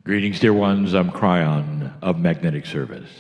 Greetings, dear ones. I'm Cryon of Magnetic Service.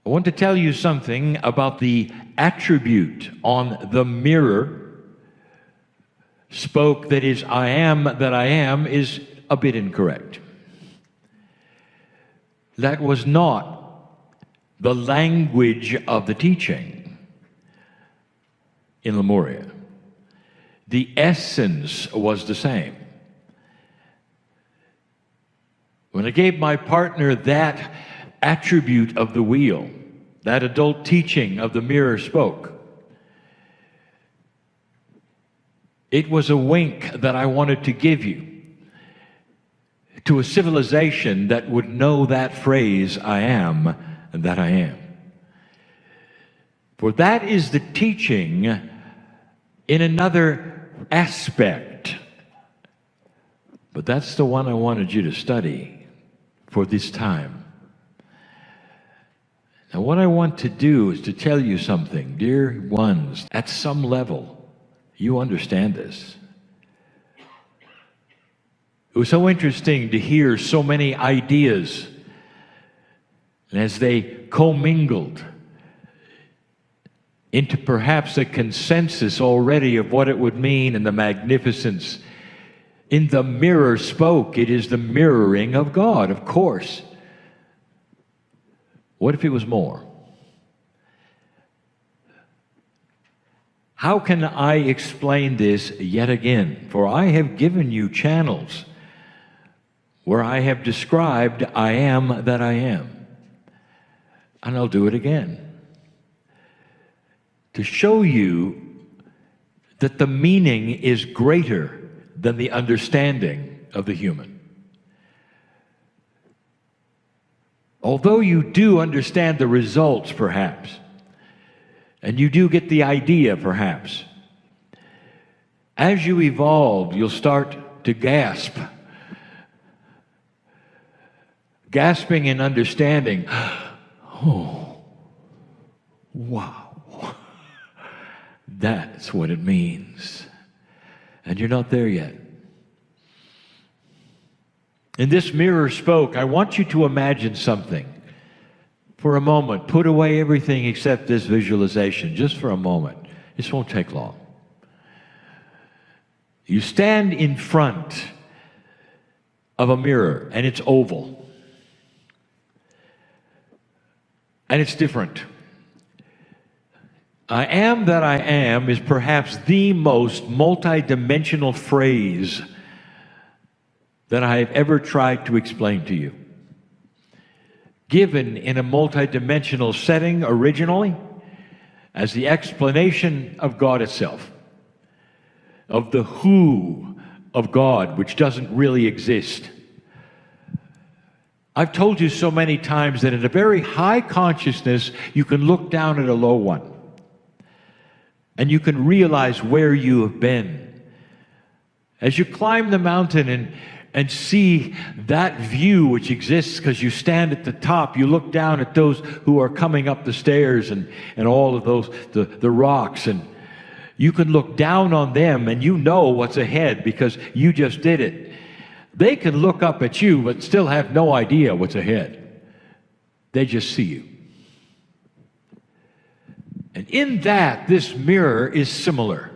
I want to tell you something about the attribute on the mirror. Spoke that is, I am that I am, is a bit incorrect. That was not the language of the teaching in Lemuria. The essence was the same. When I gave my partner that attribute of the wheel, that adult teaching of the mirror spoke, it was a wink that I wanted to give you to a civilization that would know that phrase, I am that I am. For that is the teaching in another aspect. But that's the one I wanted you to study for this time. Now, what I want to do is to tell you something, dear ones, at some level, you understand this. It was so interesting to hear so many ideas, and as they commingled into perhaps a consensus already of what it would mean and the magnificence. In the mirror spoke, it is the mirroring of God, of course. What if it was more? How can I explain this yet again? For I have given you channels where I have described I am that I am. And I'll do it again, to show you that the meaning is greater than the understanding of the human. Although you do understand the results, perhaps, and you do get the idea, perhaps, as you evolve, you'll start to gasp. Gasping in understanding. Oh, wow. That's what it means. And you're not there yet. In this mirror spoke, I want you to imagine something. For a moment, put away everything except this visualization, just for a moment. This won't take long. You stand in front of a mirror, and it's oval. And it's different. I am that I am is perhaps the most multidimensional phrase that I have ever tried to explain to you. Given in a multidimensional setting originally as the explanation of God itself, of the who of God, which doesn't really exist. I've told you so many times that at a very high consciousness, you can look down at a low one. And you can realize where you have been. As you climb the mountain and see that view which exists because you stand at the top, you look down at those who are coming up the stairs and all of those, the rocks, and you can look down on them and you know what's ahead because you just did it. They can look up at you but still have no idea what's ahead. They just see you. And in that, this mirror is similar.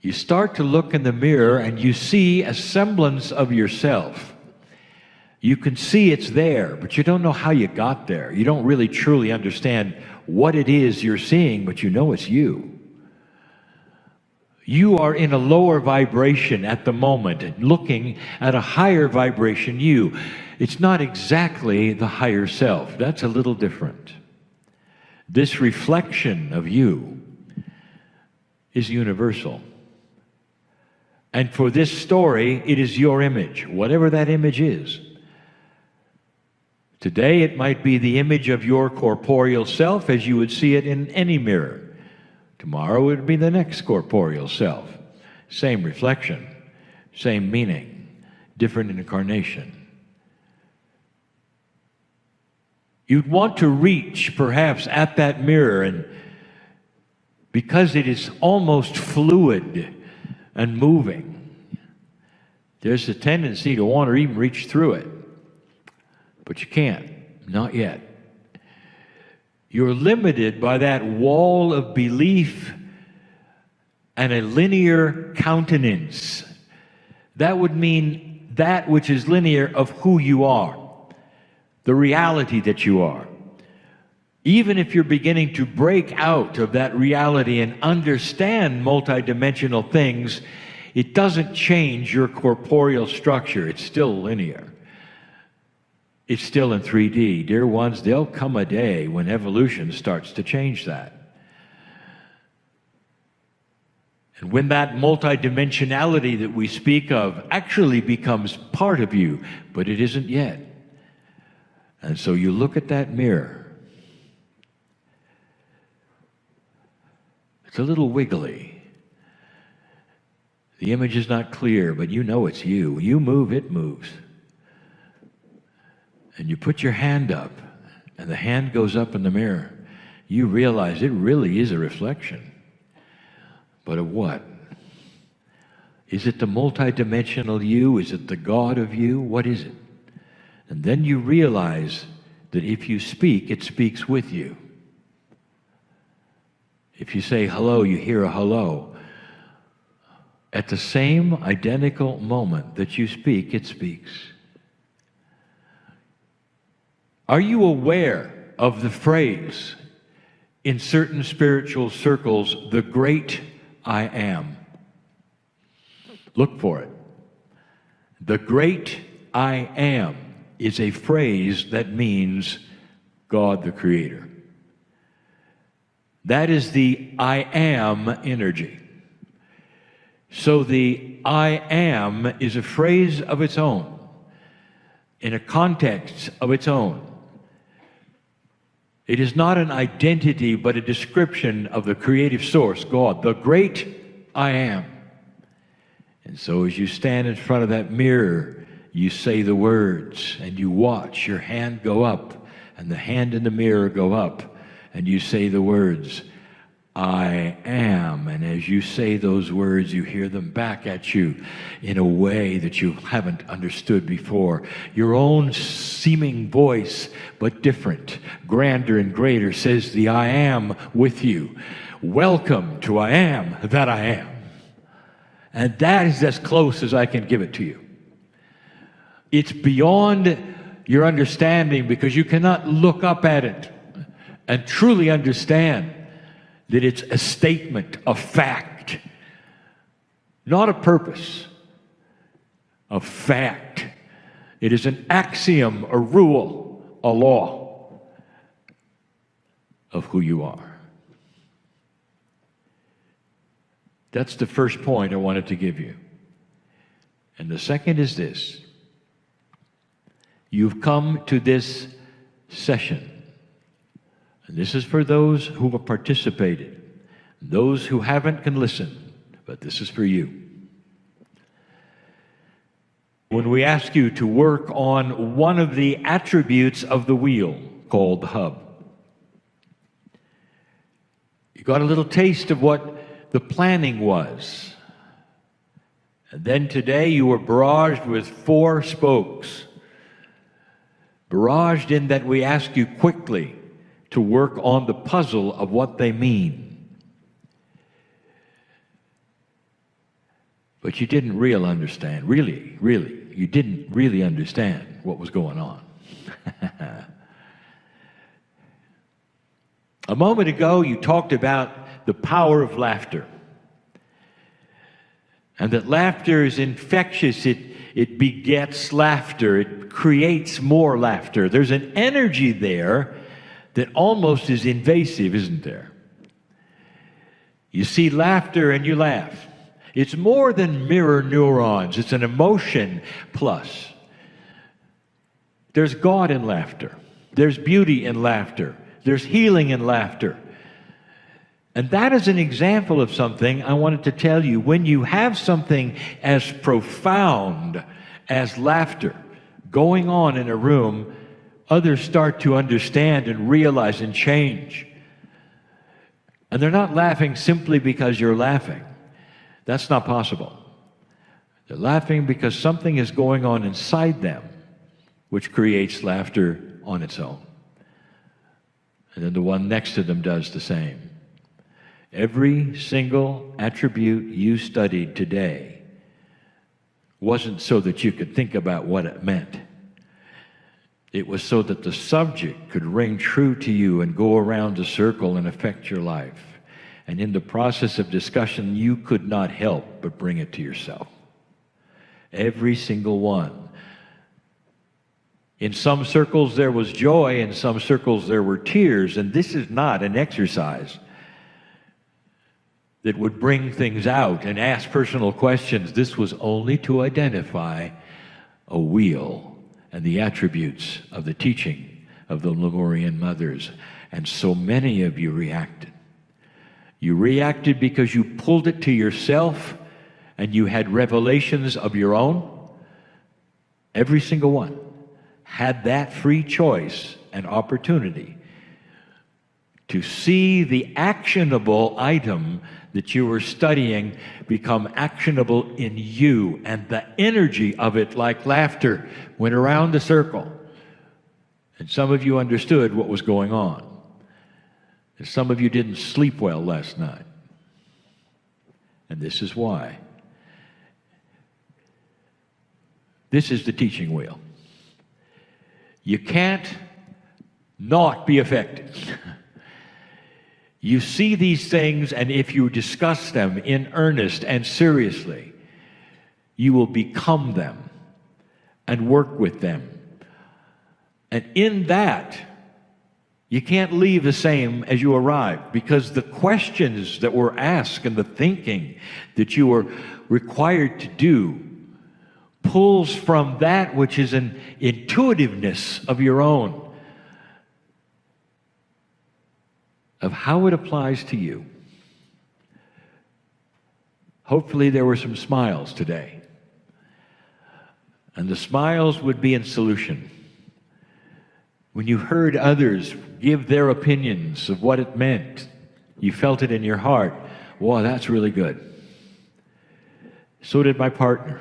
You start to look in the mirror and you see a semblance of yourself. You can see it's there, but you don't know how you got there. You don't really truly understand what it is you're seeing, but you know it's you. You are in a lower vibration at the moment, looking at a higher vibration you. It's not exactly the higher self. That's a little different. This reflection of you is universal. And for this story, it is your image, whatever that image is. Today, it might be the image of your corporeal self as you would see it in any mirror. Tomorrow, it would be the next corporeal self. Same reflection, same meaning, different incarnation. You'd want to reach, perhaps, at that mirror, and because it is almost fluid, and moving, there's a tendency to want to even reach through it. But you can't, not yet. You're limited by that wall of belief and a linear countenance. That would mean that which is linear of who you are, the reality that you are. Even if you're beginning to break out of that reality and understand multidimensional things, it doesn't change your corporeal structure. It's still linear. It's still in 3D. Dear ones, there'll come a day when evolution starts to change that. And when that multidimensionality that we speak of actually becomes part of you, but it isn't yet. And so you look at that mirror. It's a little wiggly. The image is not clear, but you know it's you. You move, it moves. And you put your hand up, and the hand goes up in the mirror. You realize it really is a reflection. But of what? Is it the multidimensional you? Is it the God of you? What is it? And then you realize that if you speak, it speaks with you. If you say hello, you hear a hello. At the same identical moment that you speak, it speaks. Are you aware of the phrase in certain spiritual circles, the great I am? Look for it. The great I am is a phrase that means God the Creator. That is the I am energy. So the I am is a phrase of its own, in a context of its own. It is not an identity, but a description of the creative source, God, the great I am. And so as you stand in front of that mirror, you say the words, and you watch your hand go up, and the hand in the mirror go up, and you say the words, I am. And as you say those words, you hear them back at you in a way that you haven't understood before. Your own seeming voice, but different, grander and greater, says the I am with you. Welcome to I am that I am. And that is as close as I can give it to you. It's beyond your understanding because you cannot look up at it and truly understand that it's a statement, a fact, not a purpose, a fact. It is an axiom, a rule, a law of who you are. That's the first point I wanted to give you. And the second is this. You've come to this session. And this is for those who have participated. Those who haven't can listen, but this is for you. When we ask you to work on one of the attributes of the wheel called the hub, you got a little taste of what the planning was. And then today you were barraged with 4 spokes. Barraged in that we ask you quickly to work on the puzzle of what they mean. But you didn't really understand, really, you didn't really understand what was going on. A moment ago, you talked about the power of laughter. And that laughter is infectious. It begets laughter. It creates more laughter. There's an energy there that almost is invasive, isn't there? You see laughter and you laugh. It's more than mirror neurons. It's an emotion plus. There's God in laughter. There's beauty in laughter. There's healing in laughter. And that is an example of something I wanted to tell you. When you have something as profound as laughter going on in a room, others start to understand and realize and change. And they're not laughing simply because you're laughing. That's not possible. They're laughing because something is going on inside them which creates laughter on its own. And then the one next to them does the same. Every single attribute you studied today wasn't so that you could think about what it meant. It was so that the subject could ring true to you and go around the circle and affect your life. And in the process of discussion, you could not help but bring it to yourself. Every single one. In some circles there was joy, in some circles there were tears, and this is not an exercise that would bring things out and ask personal questions. This was only to identify a wheel and the attributes of the teaching of the Lemurian mothers. And so many of you reacted. You reacted because you pulled it to yourself and you had revelations of your own. Every single one had that free choice and opportunity to see the actionable item that you were studying become actionable in you, and the energy of it, like laughter, went around the circle. And some of you understood what was going on. And some of you didn't sleep well last night. And this is why. This is the teaching wheel. You can't not be affected. You see these things, and if you discuss them in earnest and seriously, you will become them and work with them. And in that, you can't leave the same as you arrived, because the questions that were asked and the thinking that you were required to do pulls from that which is an intuitiveness of your own, of how it applies to you. Hopefully there were some smiles today. And the smiles would be in solution. When you heard others give their opinions of what it meant, you felt it in your heart. Wow, that's really good. So did my partner.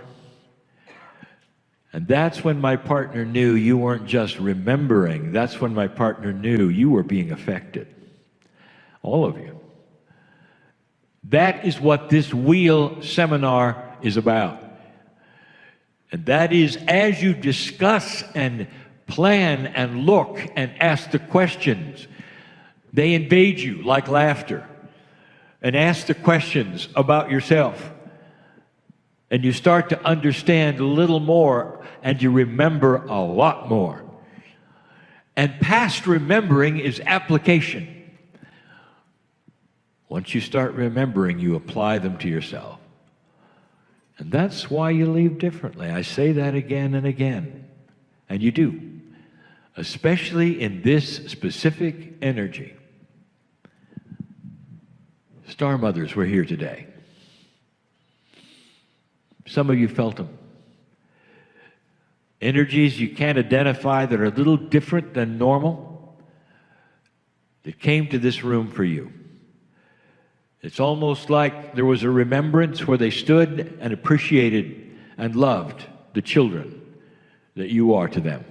And that's when my partner knew you weren't just remembering. That's when my partner knew you were being affected. All of you. That is what this wheel seminar is about. And that is, as you discuss and plan and look and ask the questions, they invade you like laughter. And ask the questions about yourself. And you start to understand a little more, and you remember a lot more. And past remembering is application. Once you start remembering, you apply them to yourself. And that's why you leave differently. I say that again and again. And you do. Especially in this specific energy. Star Mothers were here today. Some of you felt them. Energies you can't identify that are a little different than normal, that came to this room for you. It's almost like there was a remembrance where they stood and appreciated and loved the children that you are to them.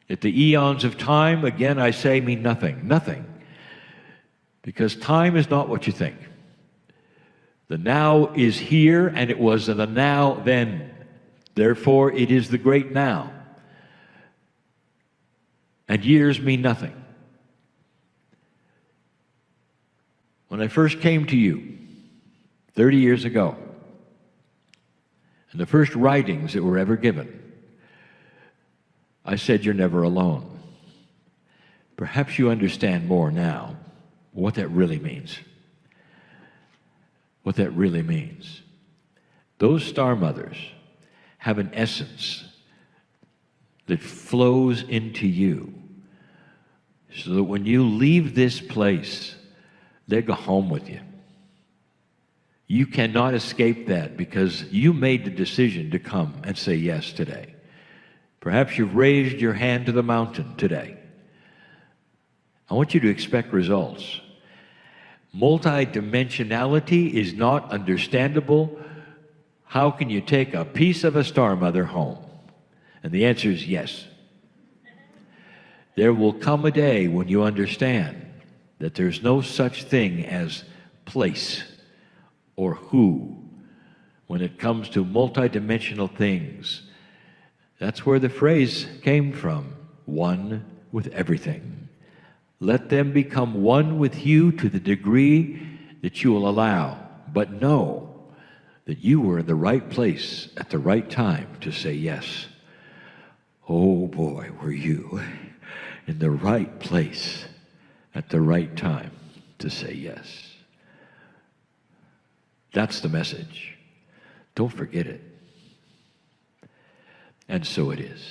Yet the eons of time, again I say, mean nothing. Nothing. Because time is not what you think. The now is here, and it was the now then. Therefore, it is the great now. And years mean nothing. When I first came to you 30 years ago, and the first writings that were ever given, I said, you're never alone. Perhaps you understand more now what that really means. What that really means. Those star mothers have an essence that flows into you, so that when you leave this place, they go home with you. You cannot escape that, because you made the decision to come and say yes today. Perhaps you've raised your hand to the mountain today. I want you to expect results. Multidimensionality is not understandable. How can you take a piece of a star mother home? And the answer is yes. There will come a day when you understand that there's no such thing as place or who when it comes to multidimensional things. That's where the phrase came from, one with everything. Let them become one with you to the degree that you will allow, but know that you were in the right place at the right time to say yes. Oh boy, were you in the right place at the right time to say yes. That's the message. Don't forget it. And so it is.